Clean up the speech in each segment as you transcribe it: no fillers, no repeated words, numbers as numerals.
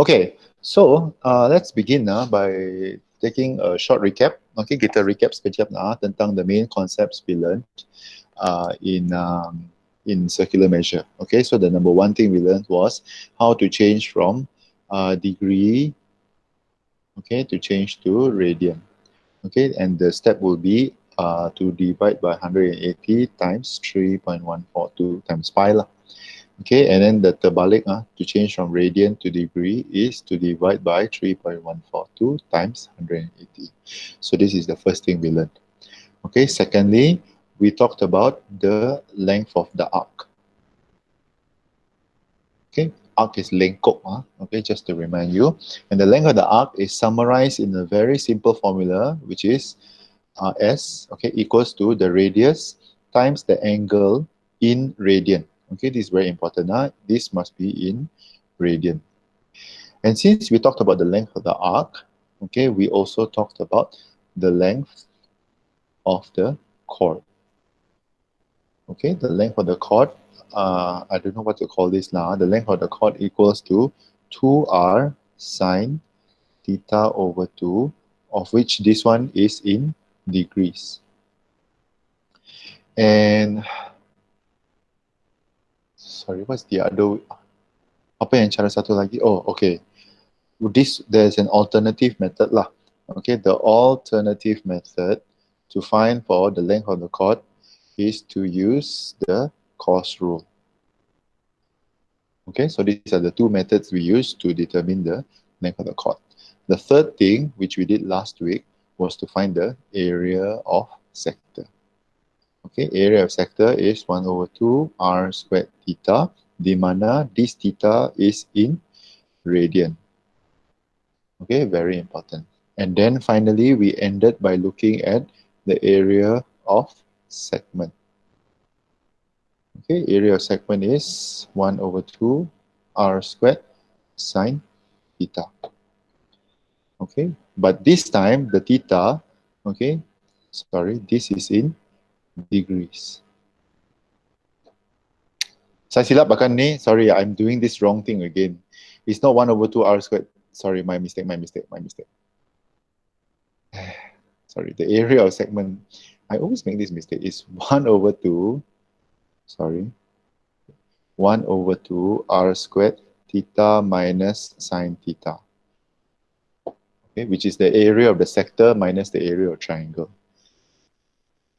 Okay, so let's begin by taking a short recap. Okay, kita recap sekejap tentang the main concepts we learned in circular measure. Okay, so the number one thing we learned was how to change from degree, okay, to change to radian. Okay, and the step will be to divide by 180 times 3.142 times pi lah. Okay, and then the terbalik to change from radian to degree is to divide by 3.142 times 180. So this is the first thing we learned. Okay, secondly, we talked about the length of the arc. Okay, arc is lengkok, okay, just to remind you. And the length of the arc is summarized in a very simple formula, which is S, okay, equals to the radius times the angle in radian. Okay, this is very important. This must be in radian. And since we talked about the length of the arc, okay, we also talked about the length of the chord. Okay, the length of the chord, I don't know what to call this now. The length of the chord equals to 2r sine theta over 2, of which this one is in degrees. And sorry, what's the other? Apa yang cara satu lagi? Oh, okay. There's an alternative method lah. Okay, the alternative method to find for the length of the chord is to use the cos rule. Okay, so these are the two methods we use to determine the length of the chord. The third thing, which we did last week, was to find the area of sector. Okay, area of sector is 1 over 2 r squared theta, di mana this theta is in radian. Okay, very important. And then finally, we ended by looking at the area of segment. Okay, area of segment is 1 over 2 r squared sine theta. Okay, but this time the theta, okay, sorry, this is in degrees. Saya silap bahkan ni, sorry, I'm doing this wrong thing again. It's not 1 over 2 r squared. Sorry, my mistake. Sorry, the area of segment, I always make this mistake, is 1 over 2, sorry, 1 over 2 r squared theta minus sine theta. Okay, which is the area of the sector minus the area of triangle.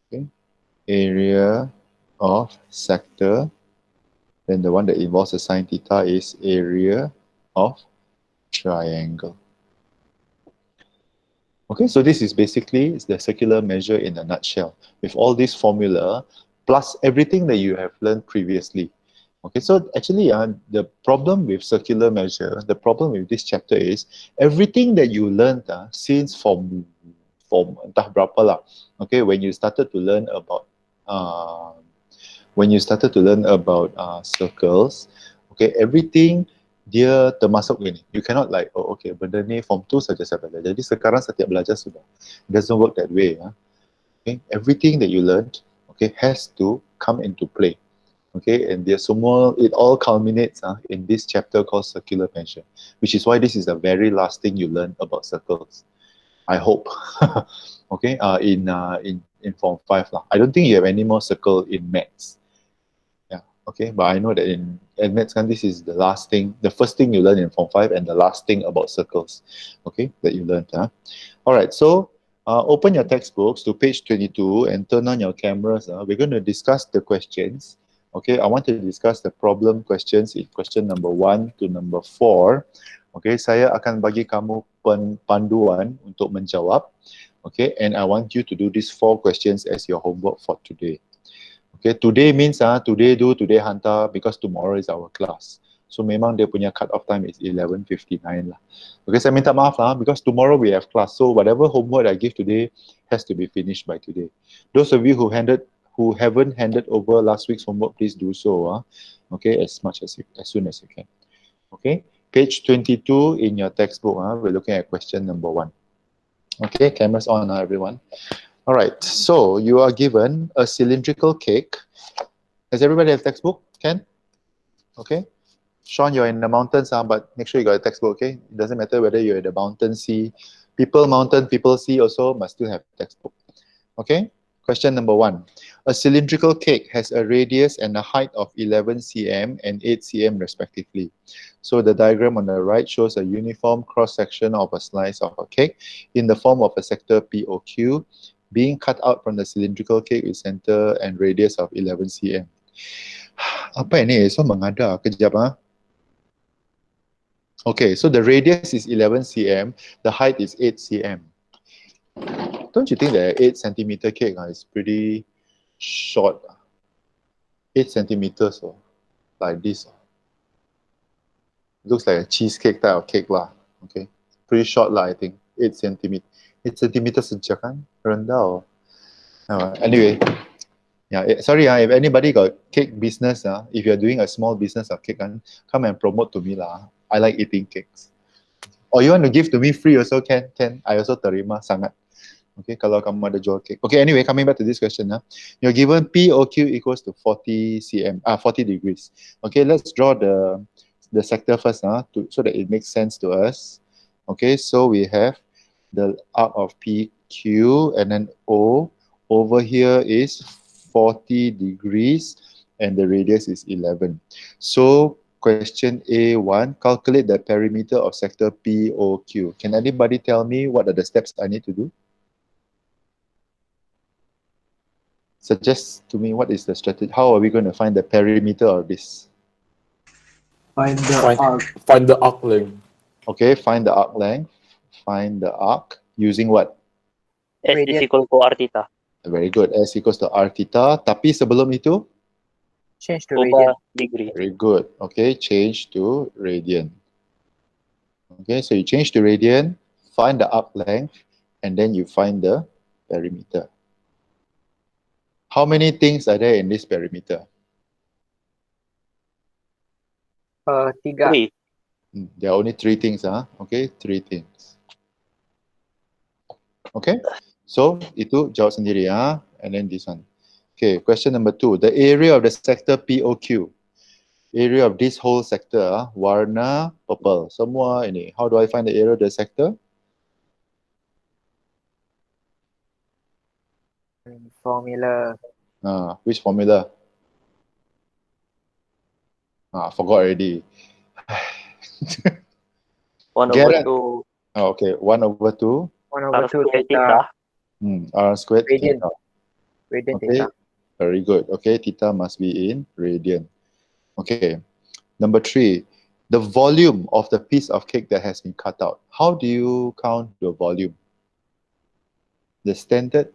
Okay, area of sector, then the one that involves the sine theta is area of triangle. Okay, so this is basically the circular measure in a nutshell, with all this formula plus everything that you have learned previously. Okay, so actually the problem with circular measure, the problem with this chapter is everything that you learned since from entah berapa lah. Okay, when you started to learn about circles, okay, everything dia termasuk gini. You cannot like, oh okay, benda ni form 2 saja saya belajar. Jadi sekarang setiap belajar sudah. It doesn't work that way. Okay, everything that you learned, okay, has to come into play. Okay, and it all culminates in this chapter called circular measure, which is why this is the very last thing you learn about circles. I hope. Okay, in form 5 lah. I don't think you have any more circle in maths. Okay, but I know that in maths, this is the last thing, the first thing you learn in form 5 and the last thing about circles, okay, that you learned. All right, so open your textbooks to page 22 and turn on your cameras. We're going to discuss the questions. Okay, I want to discuss the problem questions in question number 1 to number 4. Okay, saya akan bagi kamu panduan untuk menjawab. Okay, and I want you to do these 4 questions as your homework for today. Okay, today means today do, today hantar, because tomorrow is our class. So memang dia punya cut-off time is 11:59 lah. Okay, saya minta maaf lah, because tomorrow we have class. So whatever homework I give today has to be finished by today. Those of you who haven't handed over last week's homework, please do so. Okay, as soon as you can. Okay, page 22 in your textbook. We're looking at question number 1. Okay, cameras on, everyone. All right, so you are given a cylindrical cake. Does everybody have textbook? Ken? Okay. Sean, you're in the mountains, but make sure you got a textbook, okay? It doesn't matter whether you're in the mountain, sea. People mountain, people sea also must still have textbook. Okay? Question number 1. A cylindrical cake has a radius and a height of 11 cm and 8 cm respectively. So the diagram on the right shows a uniform cross-section of a slice of a cake in the form of a sector POQ being cut out from the cylindrical cake with center and radius of 11 cm. Apa ini? So mengada. Kejap ah. Okay, so the radius is 11 cm, the height is 8 cm. Don't you think that 8 centimeter cake is pretty short? 8 centimeters or like this. Looks like a cheesecake type of cake lah. Okay, pretty short lah, I think. 8 centimeter. 8 centimeters sejak kan? Rendah. Anyway, yeah. Sorry, if anybody got cake business, if you're doing a small business of cake, come and promote to me lah. I like eating cakes. Or you want to give to me free also can. I also terima sangat. Okay, kalau kamu ada jual cake. Okay, anyway, coming back to this question. You're given POQ equals to 40 degrees. Okay, let's draw the sector first so that it makes sense to us. Okay, so we have the arc of PQ and then O. Over here is 40 degrees and the radius is 11. So question A1, calculate the perimeter of sector POQ. Can anybody tell me what are the steps I need to do? Suggest to me what is the strategy. How are we going to find the perimeter of this? Find the arc length. Okay, find the arc length. Find the arc using what? S is equal to R theta. Very good. S equals to R theta. Tapi sebelum itu? Change to radian. Degree. Very good. Okay, change to radian. Okay, so you change to radian, find the arc length, and then you find the perimeter. How many things are there in this perimeter? Tiga. 3. There are only 3 things, okay? 3 things. Okay, so itu jawab sendiri, and then this one. Okay, question number 2. The area of the sector POQ. Area of this whole sector, warna purple. Semua ini. How do I find the area of the sector? Formula. Which formula? I forgot already. 1 over 2. Okay, 1 over 2. 1 over 2 theta. theta. R squared Radian. theta. Radian Okay, theta. very good. Okay, theta must be in radian. Okay, number 3. The volume of the piece of cake that has been cut out. How do you count the volume? The standard,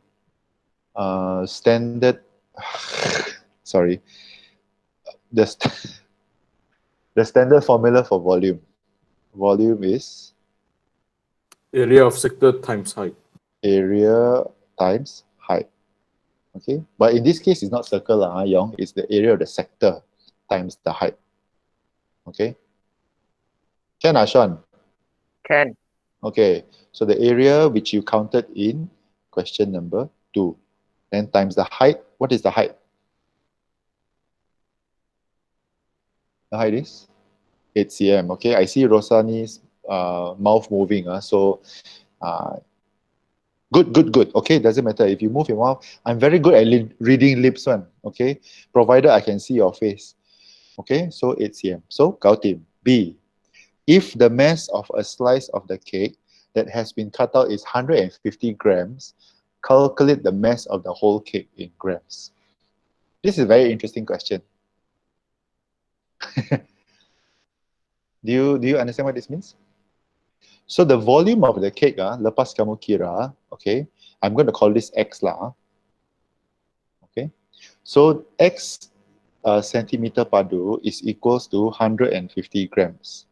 sorry, the standard formula for volume. Volume is Area of sector times height. area times height. Okay, but in this case, it's not circle, Yong. It's the area of the sector times the height. Okay. Can, Sean? Can. Okay, so the area which you counted in question number 2, then times the height. What is the height? The height is 8 cm. Okay, I see Rosani's mouth moving. So good. Okay, doesn't matter if you move your mouth. I'm very good at reading lips one. Okay, provided I can see your face. Okay, so 8 cm. So kau team B. If the mass of a slice of the cake that has been cut out is 150 grams, calculate the mass of the whole cake in grams. This is a very interesting question. Do you understand what this means? So the volume of the cake, lepas kamu kira, okay, I'm going to call this X lah. Okay, so X centimeter padu is equals to 150 grams.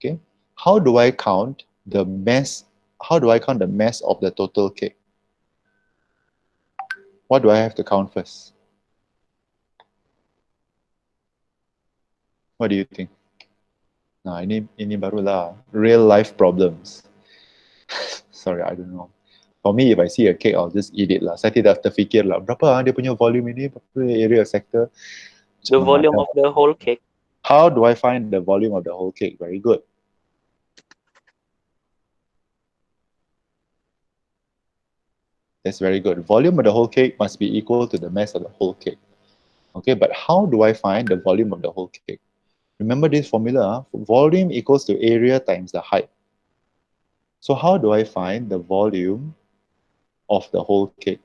Okay, how do I count the mass? How do I count the mass of the total cake? What do I have to count first? What do you think? Nah, ini barulah real life problems. Sorry, I don't know. For me, if I see a cake, I'll just eat it lah. Saya tidak terfikir lah, berapa dia punya volume ini, berapa area sector. The volume of the whole cake. How do I find the volume of the whole cake? Very good. That's very good. Volume of the whole cake must be equal to the mass of the whole cake. Okay, but how do I find the volume of the whole cake? Remember this formula, volume equals to area times the height. So how do I find the volume of the whole cake?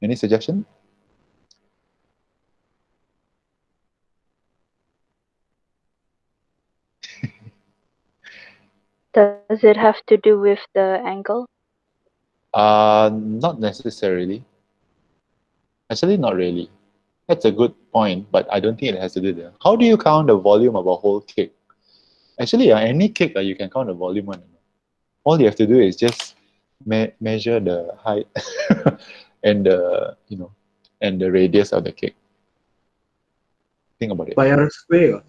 Any suggestion? Does it have to do with the angle? Not necessarily. Actually, not really. That's a good point, but I don't think it has to do there. How do you count the volume of a whole cake? Actually, any cake you can count the volume on. All you have to do is just measure the height and the and the radius of the cake. Think about it. Pi r square.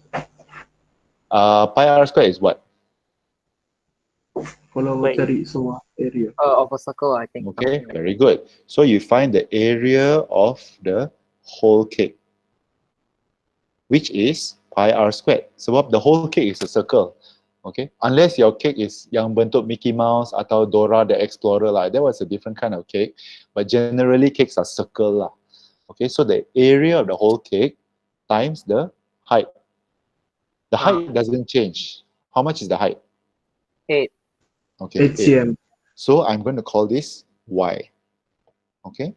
Pi r square is what? Kalau Wait. cari semua area. Of a circle, I think. Okay, very good. So you find the area of the whole cake, which is pi r squared. Sebab the whole cake is a circle. Okay, unless your cake is yang bentuk Mickey Mouse atau Dora the Explorer lah, that was a different kind of cake. But generally cakes are circle lah. Okay, so the area of the whole cake times the height. The height doesn't change. How much is the height? 8. Okay, 8 cm. So I'm going to call this Y. Okay.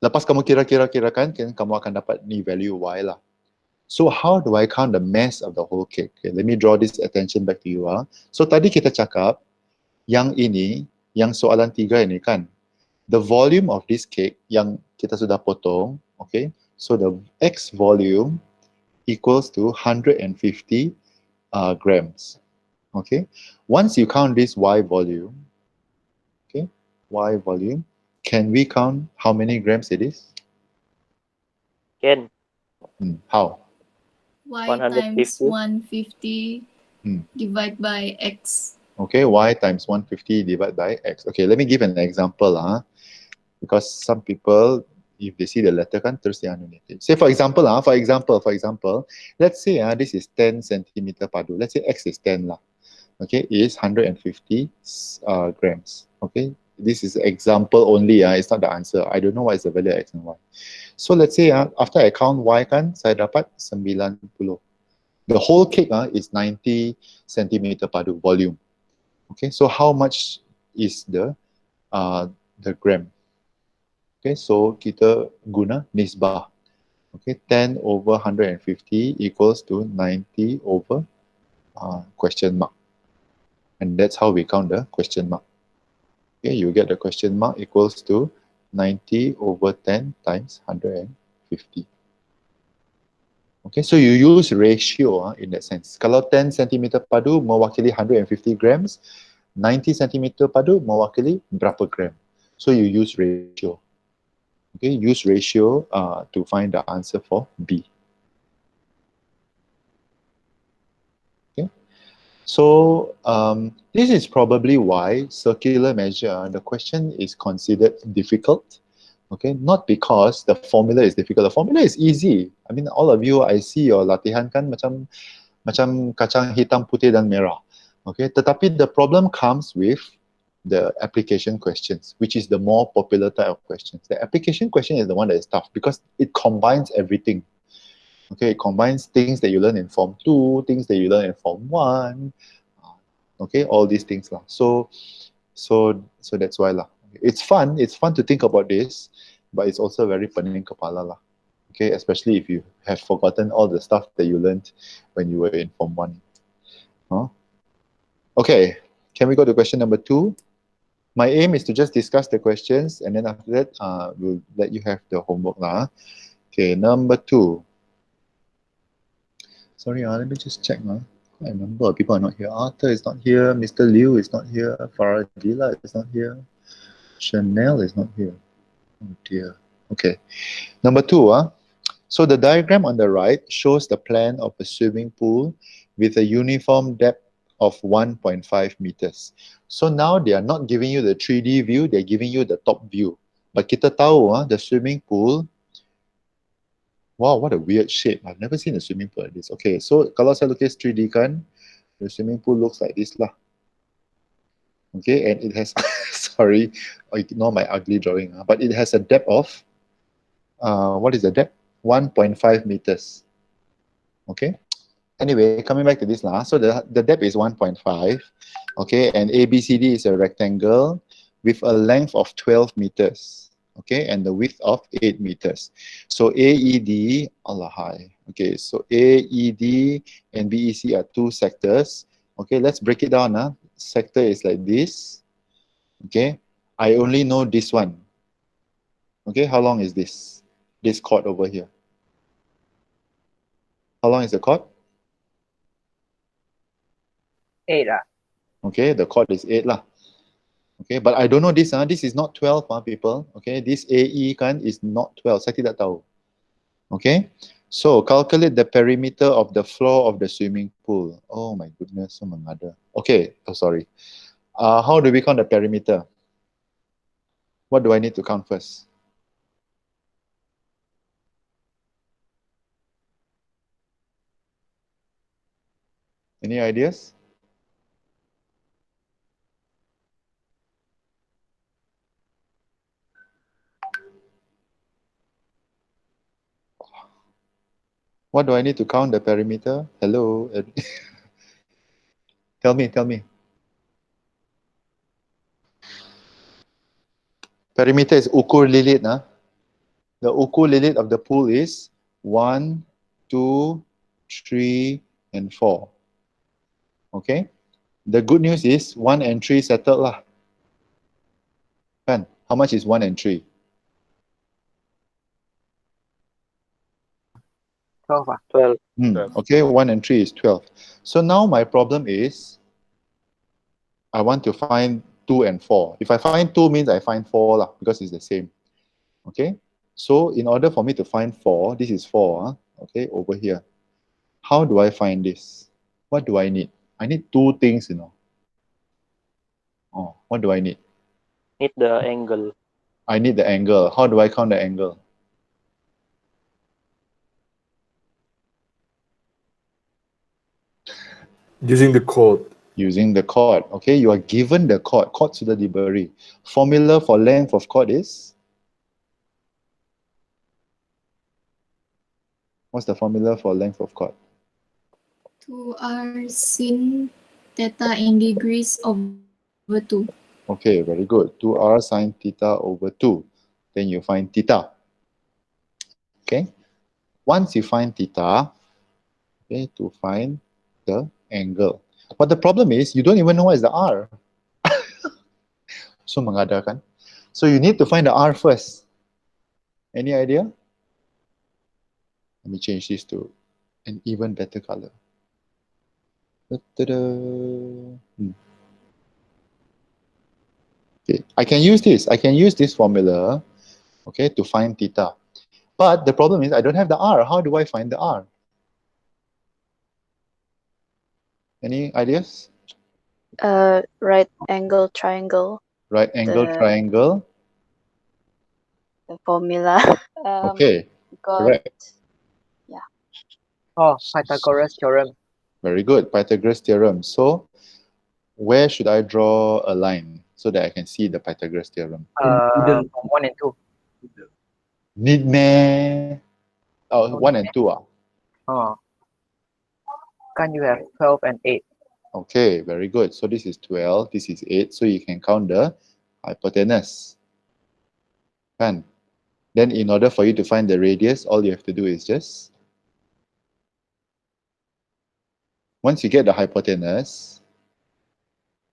Lepas kamu kira-kirakan, kamu akan dapat ni value Y lah. So how do I count the mass of the whole cake? Okay, let me draw this attention back to you. So tadi kita cakap, yang ini, yang soalan 3 ini kan, the volume of this cake yang kita sudah potong, okay, so the X volume equals to 150 grams. Okay, once you count this Y volume, okay, Y volume, can we count how many grams it is? Can. How? Y 150. times 150 divided by X. Okay, Y times 150 divided by X. Okay, let me give an example. Because some people, if they see the letter, kan terus dia annotate. Say for example, let's say this is 10 centimeter padu. Let's say X is 10 lah. Okay, is 150 grams. Okay, this is example only. It's not the answer. I don't know what is the value of X and Y. So let's say after I count Y kan, saya dapat 90. The whole cake is 90 centimeter padu volume. Okay, so how much is the gram? Okay, so kita guna nisbah. Okay, 10 over 150 equals to 90 over question mark. And that's how we count the question mark. Okay, you get the question mark equals to 90 over 10 times 150. Okay, so you use ratio in that sense. Kalau 10 cm padu mewakili 150 grams, 90 cm padu mewakili berapa gram. So you use ratio. Okay, use ratio to find the answer for B. Okay, so this is probably why circular measure, the question is considered difficult. Okay, not because the formula is difficult. The formula is easy. I mean, all of you, I see your latihan kan macam kacang hitam, putih dan merah. Okay, tetapi the problem comes with the application questions, which is the more popular type of questions. The application question is the one that is tough because it combines everything. Okay, it combines things that you learn in Form 2, things that you learn in Form 1. Okay, all these things lah. So that's why lah. It's fun to think about this, but it's also very pening kepala lah. Okay, especially if you have forgotten all the stuff that you learned when you were in Form 1. Okay, can we go to question number 2? My aim is to just discuss the questions, and then after that, we'll let you have the homework lah. Okay, number 2. Sorry, let me just check. Quite a number of people are not here. Arthur is not here. Mr. Liu is not here. Faradila is not here. Chanel is not here. Oh dear. Okay. Number 2. So the diagram on the right shows the plan of a swimming pool with a uniform depth of 1.5 meters. So now they are not giving you the 3D view, they're giving you the top view. But kita tahu the swimming pool Wow, what a weird shape. I've never seen a swimming pool like this. Okay, so kalau saya lukis 3D kan, the swimming pool looks like this lah. Okay, and it has, sorry, ignore my ugly drawing, but it has a depth of, what is the depth? 1.5 meters. Okay, anyway, coming back to this lah. So the depth is 1.5. Okay, and ABCD is a rectangle with a length of 12 meters. Okay, and the width of 8 meters. So AED, Allah high. Okay, so AED and BEC are two sectors. Okay, let's break it down. Sector is like this. Okay, I only know this one. Okay, how long is this? This chord over here. How long is the chord? 8 ah. Okay, the chord is 8 lah. Okay, but I don't know this. This is not 12, people. Okay, this AE kan is not 12. Saya tidak tahu. Okay, so calculate the perimeter of the floor of the swimming pool. Oh my goodness, so mengada. Okay, oh sorry. How do we count the perimeter? What do I need to count first? Any ideas? What do I need to count the perimeter? Hello? Tell me. Perimeter is ukur lilit. The ukur lilit of the pool is 1, 2, 3, and 4. Okay? The good news is 1 and 3 settled lah. Kan? How much is 1 and 3? 12 ah. 12. Okay, 1 and 3 is 12. So now my problem is I want to find 2 and 4. If I find 2 means I find 4 lah, because it's the same. Okay? So in order for me to find 4, this is 4, okay, over here. How do I find this? What do I need? I need 2 things, Oh, what do I need? Need the angle. I need the angle. How do I count the angle? Using the chord. Using the chord. Okay, you are given the chord. Chord sudah diberi. Formula for length of chord is? What's the formula for length of chord? 2r sin theta in degrees over 2. Okay, very good. 2r sine theta over 2. Then you find theta. Okay. Once you find theta, okay, to find the angle. But the problem is, you don't even know what is the r. So mengadakan. So you need to find the r first. Any idea? Let me change this to an even better color. Okay, I can use this. I can use this formula, okay, to find theta. But the problem is I don't have the r. How do I find the r? Any ideas? Right angle triangle. Right angle triangle. The formula. Okay, got, correct. Yeah. Oh, Pythagoras theorem. Very good, Pythagoras theorem. So where should I draw a line so that I can see the Pythagoras theorem? From 1 and 2. Need meh? Oh, 1 and 2 Oh. Can you have 12 and 8? Okay, very good. So this is 12, this is 8. So you can count the hypotenuse. Kan? Then in order for you to find the radius, all you have to do is just, once you get the hypotenuse,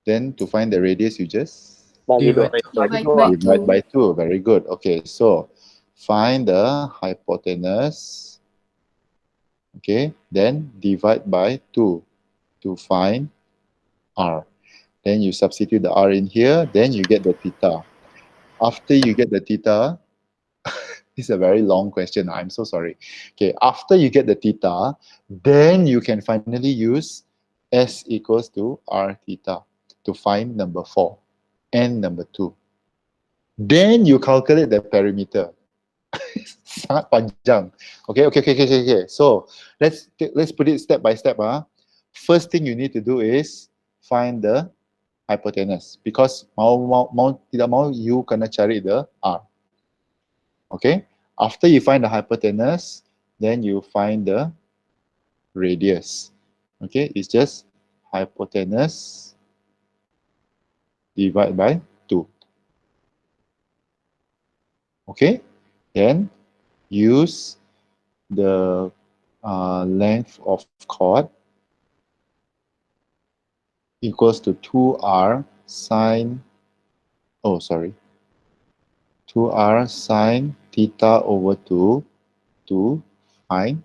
then to find the radius, you just Bagi Divide dua. by divide 2. by 2. Very good. Okay, so find the hypotenuse. Okay, then divide by 2 to find r. Then you substitute the r in here, then you get the theta. After you get the theta, this is a very long question. I'm so sorry. Okay, after you get the theta, then you can finally use S equals to r theta to find number 4 and number 2. Then you calculate the perimeter. Sangat panjang. Okay. So let's put it step by step. First thing you need to do is find the hypotenuse, because mau tidak mau you kena cari the R. Okay. After you find the hypotenuse, then you find the radius. Okay, it's just hypotenuse divided by 2. Okay, then use the length of chord equals to 2r sine, 2r sine theta over 2 to find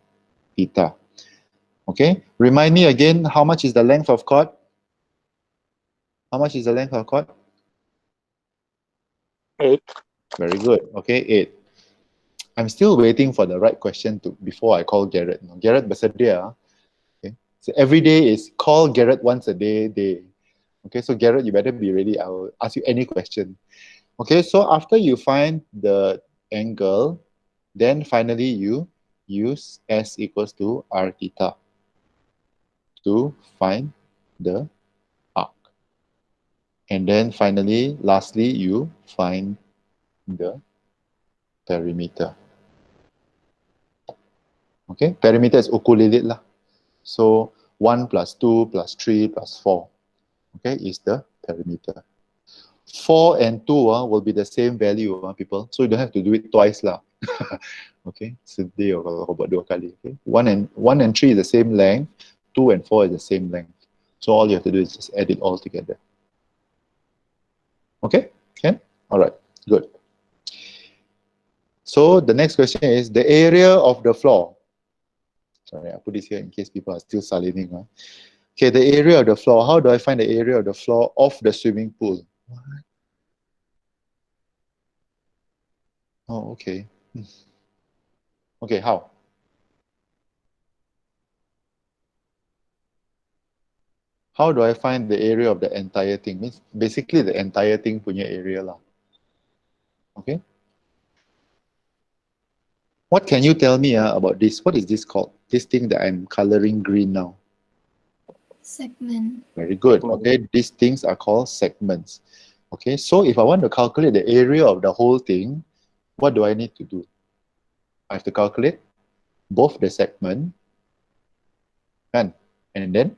theta. Okay, remind me again, how much is the length of chord? How much is the length of chord? 8. Very good. Okay, 8. I'm still waiting for the right question before I call Garrett. Garrett bersedia. Okay, so every day is call Garrett once a day. Okay, so Garrett, you better be ready. I will ask you any question. Okay, so after you find the angle, then finally you use S equals to R theta to find the arc. And then finally, lastly, you find the perimeter. Okay, perimeter is ukulilit lah. So 1 plus 2 plus 3 plus 4, okay, is the perimeter. 4 and 2 will be the same value, people. So you don't have to do it twice lah. Okay, sedih kalau kau buat 2 kali. Okay? 1 and 3 is the same length, 2 and 4 is the same length. So all you have to do is just add it all together. Okay, can? All right, good. So the next question is the area of the floor. Sorry, I put this here in case people are still salining. Okay, the area of the floor. How do I find the area of the floor of the swimming pool? What? Oh, okay. Okay, how? How do I find the area of the entire thing? Means basically the entire thing punya area lah. Okay. What can you tell me about this? What is this called? This thing that I'm coloring green now. Segment. Very good. Segment. Okay, these things are called segments. Okay, so if I want to calculate the area of the whole thing, what do I need to do? I have to calculate both the segment and then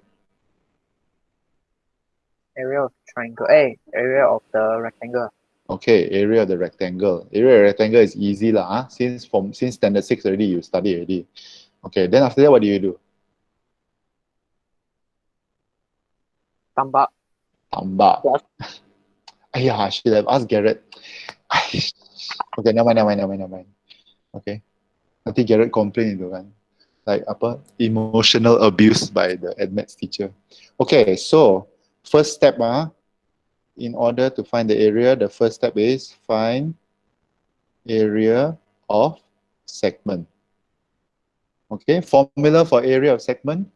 Area of triangle. Area of the rectangle. okay, area of the rectangle. Area of the rectangle is easy lah. Since standard 6 already, you study already. Okay, then after that, what do you do? Tambah. Tambah. Plus. I should have asked Garrett. Okay, never mind. Okay. Nanti Garrett complain itu kan. Like apa? Emotional abuse by the admits teacher. Okay, so first step in order to find the area, the first step is find area of segment. Okay, formula for area of segment.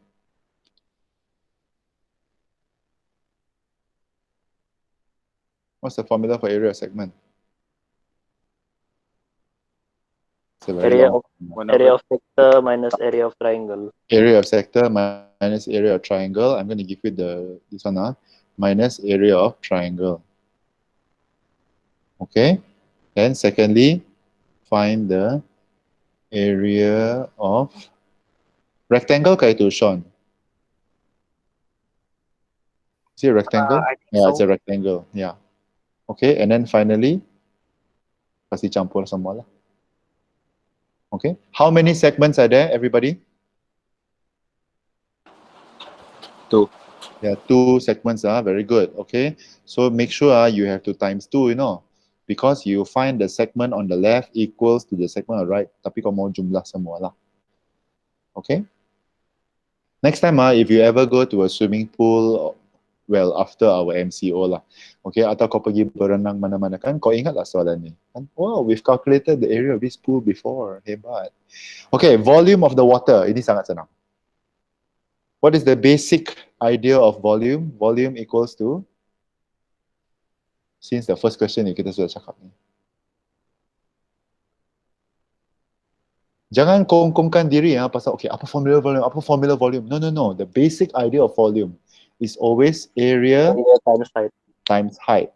What's the formula for area of segment? It's a very Area long of area of sector minus area of triangle. area of sector minus area of triangle. I'm going to give you this one minus area of triangle. Okay, then secondly, find the area of rectangle. Kah itu, Sean? Is it a rectangle? I think Yeah, so. it's a rectangle. Yeah. Okay, and then finally, kasih campur semua lah. Okay, how many segments are there, everybody? 2. Yeah, 2 segments. Very good. Okay, so make sure you have to times 2, because you find the segment on the left equals to the segment on the right. Tapi kau mau jumlah semua lah. Okay. Next time, if you ever go to a swimming pool, well, after our MCO lah, okay, atau kau pergi berenang mana-mana kan, kau ingatlah soalan ni. Wow, we've calculated the area of this pool before. Hebat. Okay, volume of the water. Ini sangat senang. What is the basic idea of volume? Volume equals to, since the first question ni kita sudah cakap ni. Jangan kongkongkan diri pasal okay, apa formula volume. No. The basic idea of volume is always area Area times height. times height.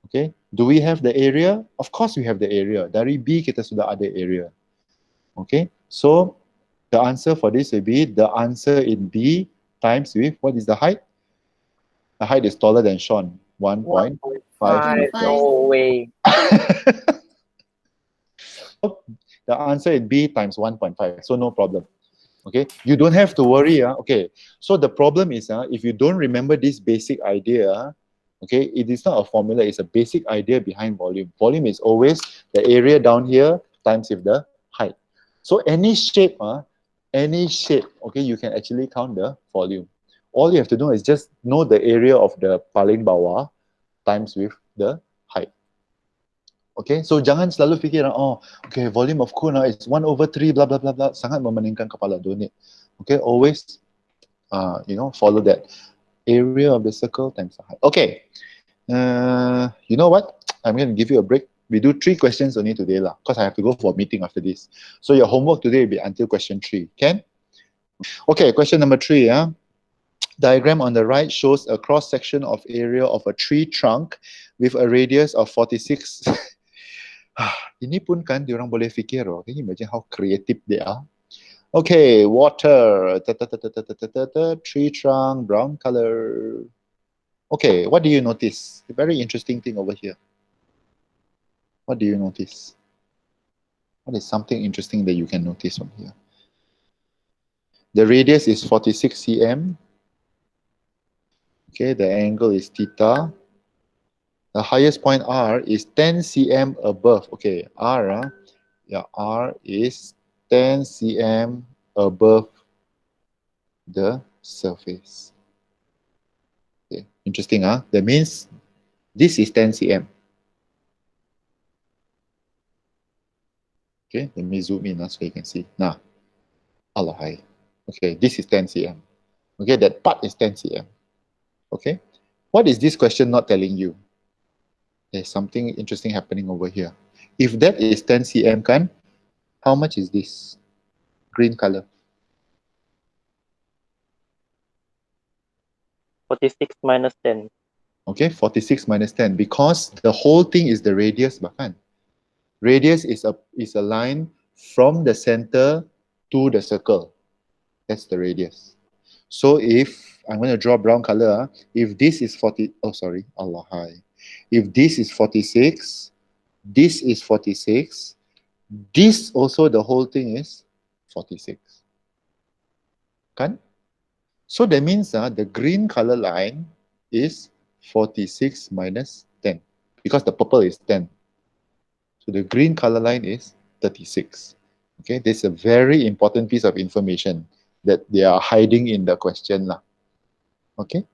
Okay, do we have the area? Of course we have the area. Dari B kita sudah ada area. Okay, so the answer for this will be the answer in B times with what is the height? The height is taller than Sean. 1.5. 1.5. No way. The answer is B times 1.5. So no problem. Okay, you don't have to worry. Okay, so the problem is if you don't remember this basic idea, okay, it is not a formula, it's a basic idea behind volume. Volume is always the area down here times with the height. So any shape, okay, you can actually count the volume. All you have to do is just know the area of the paling bawah times with the height. Okay, so jangan selalu fikir, okay, volume of cone is 1/3, blah, blah, blah, blah. Sangat memeningkan kepala, don't it? Okay, always, follow that. Area of the circle times the height. Okay, you know what? I'm going to give you a break. We do 3 questions only today, because I have to go for a meeting after this. So your homework today will be until question 3, can? Okay, question number 3, Diagram on the right shows a cross-section of area of a tree trunk with a radius of 46. Ini pun kan diorang boleh fikir, can you imagine how creative they are? Okay, water, tree trunk, brown color. Okay, what do you notice? A very interesting thing over here. What do you notice? What is something interesting that you can notice from here? The radius is 46 cm. Okay, the angle is theta. The highest point R is 10 cm above. Okay, R is 10 cm above the surface. Okay, interesting, That means this is 10 cm. Okay, let me zoom in so you can see. Now, Allah. Okay, this is 10 cm. Okay, that part is 10 cm. Okay, what is this question not telling you? There's something interesting happening over here. If that is 10 cm, kan, how much is this? Green color. 46 minus 10. Okay, 46 minus 10, because the whole thing is the radius, bahkan. Radius is a line from the center to the circle. That's the radius. So if I'm going to draw brown color, if this is 40, oh sorry, Allah high. If this is 46, this is 46, this also the whole thing is 46. Kan? So that means the green color line is 46 minus 10, because the purple is 10. So the green color line is 36. Okay, this is a very important piece of information that they are hiding in the question. Okay.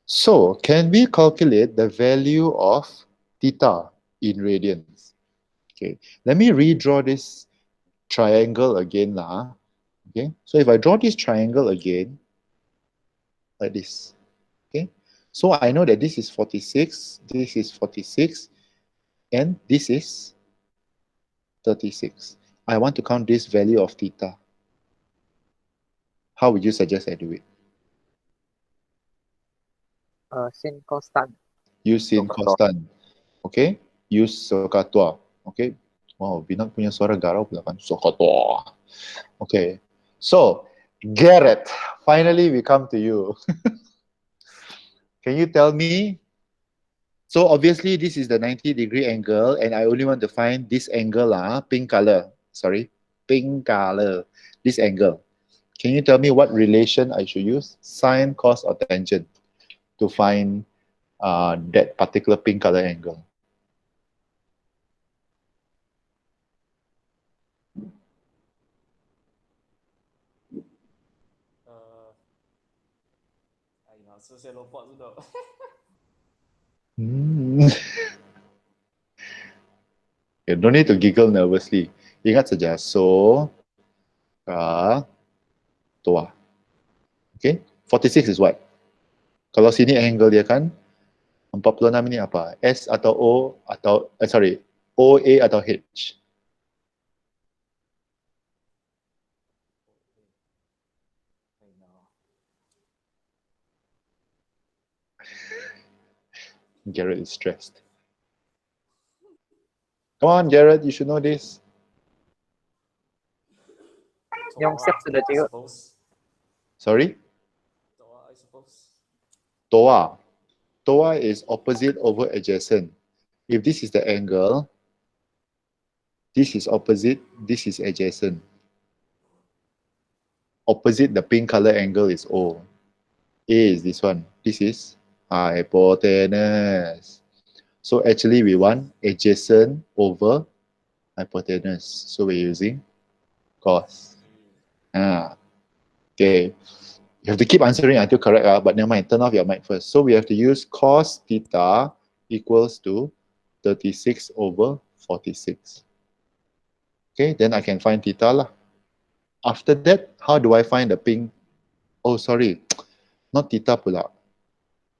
So can we calculate the value of theta in radians? Okay, let me redraw this triangle again. Okay, so if I draw this triangle again, like this. Okay, so I know that this is 46, this is 46, and this is 36. I want to count this value of theta. How would you suggest I do it? Sin constant. Use sin Sokatua. constant. Okay, use sokatua. Okay, wow, Binang punya suara garau pula kan, sokatua. Okay, so Garrett, finally we come to you. Can you tell me? So obviously this is the 90-degree angle, and I only want to find this angle, pink color. Sorry, pink color. This angle. Can you tell me what relation I should use? Sine, cos, or tangent to find that particular pink color angle? So saya lompat sudah. You don't need to giggle nervously. Ingat saja, so, ka, tua. Okay, 46 is what? Kalau sini angle dia kan, 46 ni apa? S atau O atau, OA atau H? now. Garrett is stressed. Come on, Garrett, you should know this. Yung Toa, step sudah I cikgu. suppose. Sorry? Toa, I suppose. Toa. Toa is opposite over adjacent. If this is the angle, this is opposite, this is adjacent. Opposite the pink color angle is O. A is this one. This is hypotenuse. So actually we want adjacent over hypotenuse. So we're using cos. Okay. You have to keep answering until correct, but never mind. Turn off your mic first. So we have to use cos theta equals to 36 over 46. Okay, then I can find theta lah. After that, how do I find the pink? Oh, sorry. Not theta pula.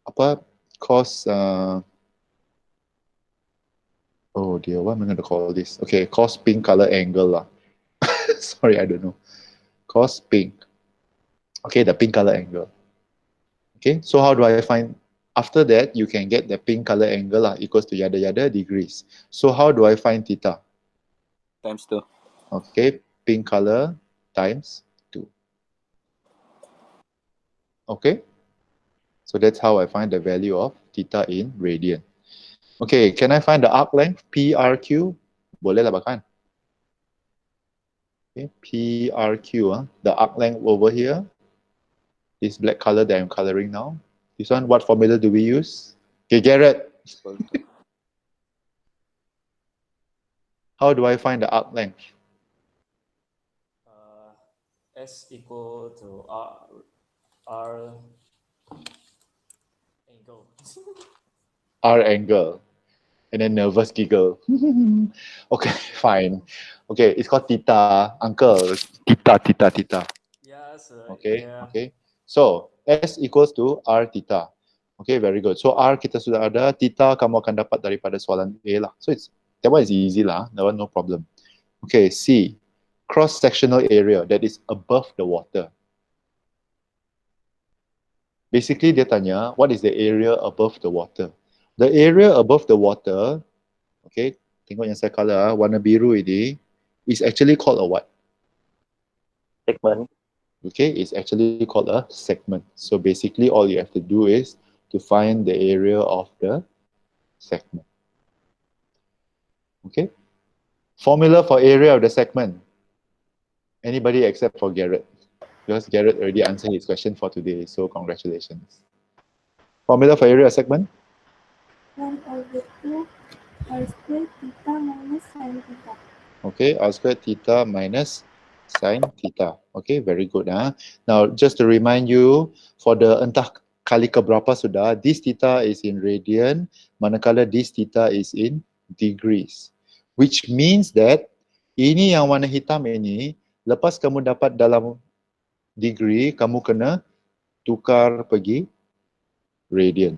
Apa? Cos, oh dear, what am I going to call this? Okay, cos pink color angle lah. Sorry, I don't know. Cos pink. Okay, the pink color angle. Okay, so how do I find? After that, you can get the pink color angle lah, equals to yada yada degrees. So how do I find theta? Times 2. Okay, pink color times 2. Okay, so that's how I find the value of theta in radian. Okay, can I find the arc length PRQ? Boleh lah bahkan. Okay, PRQ, the arc length over here, this black color that I'm coloring now. This one, what formula do we use? Okay, Garrett, how do I find the arc length? S equal to R angle. R angle. And then nervous giggle. Okay, fine. Okay, it's called theta, uncle. Theta. Yeah, sir. Okay, Yeah. okay. So, S equals to R theta. Okay, very good. So, R kita sudah ada, theta kamu akan dapat daripada soalan A lah. So, that one is easy lah. That one no problem. Okay, C. Cross-sectional area that is above the water. Basically, dia tanya, what is the area above the water? The area above the water, okay, tengok yang saya color, warna biru ini, is actually called a what? Segment. Okay, it's actually called a segment. So basically, all you have to do is to find the area of the segment. Okay? Formula for area of the segment. Anybody except for Garrett. Because Garrett already answered his question for today, so congratulations. Formula for area of segment? 1/2 r squared theta minus sin theta. Okay, r squared theta minus sin theta. Okay, very good. Now, just to remind you, for the entah kali keberapa sudah, this theta is in radian, manakala this theta is in degrees. Which means that, ini yang warna hitam ini, lepas kamu dapat dalam degree, kamu kena tukar pergi radian.